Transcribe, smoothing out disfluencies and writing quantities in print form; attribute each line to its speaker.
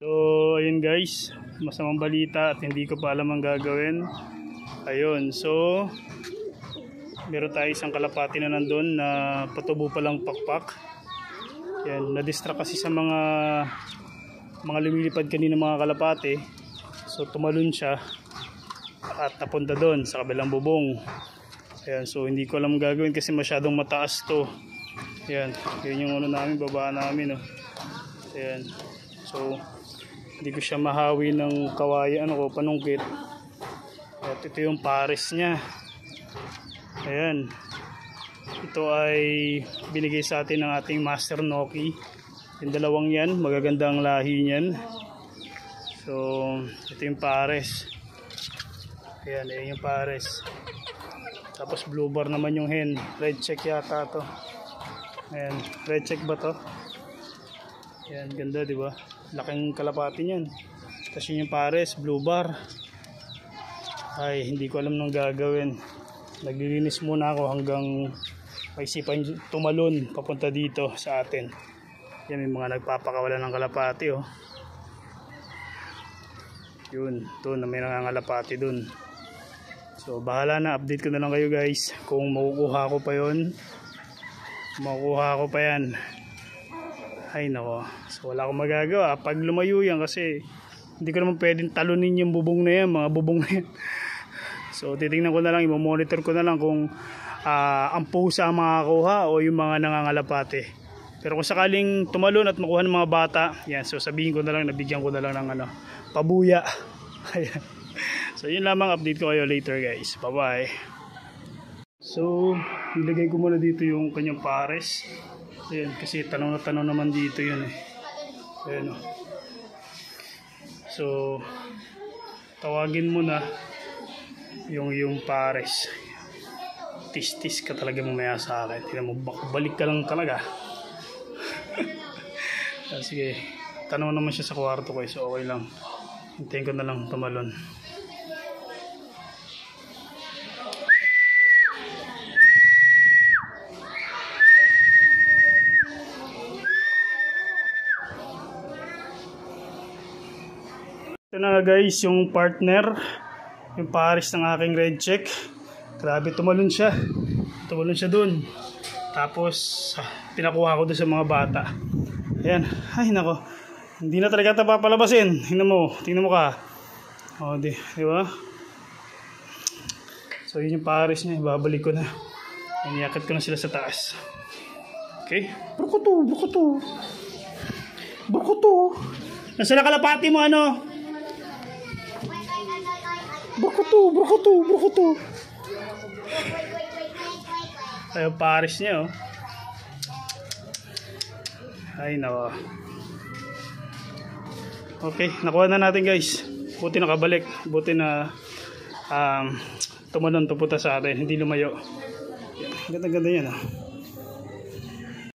Speaker 1: So ayun guys, masamang balita at hindi ko pa alam ang gagawin. Ayun, so meron tayo isang kalapati na nandun na patubo palang pakpak. Yan, na-distract kasi sa mga lumilipad kanina mga kalapati. So tumalon siya at napunta doon sa kabilang bubong. Ayan, so hindi ko alam ang gagawin kasi masyadong mataas to. Ayan, yun yung ano namin, baba namin. Ayan, so hindi ko siya mahawi ng kawayan o panungkit. At ito yung pares niya. Ayan, ito ay binigay sa atin ng ating Master Noki. Yung dalawang yan, magaganda ang lahi niyan. So ito yung pares. Ayan, ayan yung pares. Tapos blue bar naman yung hen. Red check yata to. Ayan, red check ba to? Ayan, ganda diba? Laking kalapati niyan. Tapos yun yung pares, blue bar. Ay, hindi ko alam nang gagawin. Naglilinis muna ako hanggang maisipan tumalon papunta dito sa atin. Yan, may mga nagpapakawala ng kalapati oh. Yun, doon na may nangangalapati dun. So bahala na, update ko na lang kayo guys kung makukuha ko pa yun. Makukuha ko pa yan. Ay nako, so wala akong magagawa pag lumayo yan kasi hindi ko naman pwedeng talunin yung bubong na yan, mga bubong na yan. So titingnan ko na lang, i-monitor ko na lang kung ang pusa ang makakuha o yung mga nangangalapate. Pero kung sakaling tumalon at makuha ng mga bata, yan, so sabihin ko na lang, nabigyan ko na lang ng ano, pabuya. Ayan. So yun lamang, update ko kayo later guys. Bye bye. So ilagay ko muna dito yung kanyang pares. Ayan, kasi tanaw na tanaw naman dito yun eh. Ayan o. So tawagin mo na yung pares. Tis-tis ka talaga mamaya sa akin. Tingnan mo, balik ka lang talaga. Sige, tanaw naman siya sa kwarto ko eh, so okay lang. Hintayin ko na lang tumalon. Ito na guys, yung partner, yung pares ng aking red check. Grabe, tumalon siya. Tumalon siya dun. Tapos pinakuha ko dun sa mga bata. Ayan, ay nako. Hindi na talaga ito papalabasin. Tingnan mo ka. O, di ba? So yun yung pares niya, ibabalik ko na. Iniakit ko na sila sa taas. Okay? Brukuto. Nasa na kalapati mo ano? Brukuto. Ay, yung pares niya oh. Ay nako. Okay, nakuha na natin guys. Buti nakabalik. Buti na tumalon papunta sa atin, hindi lumayo. Ganda-ganda yan oh.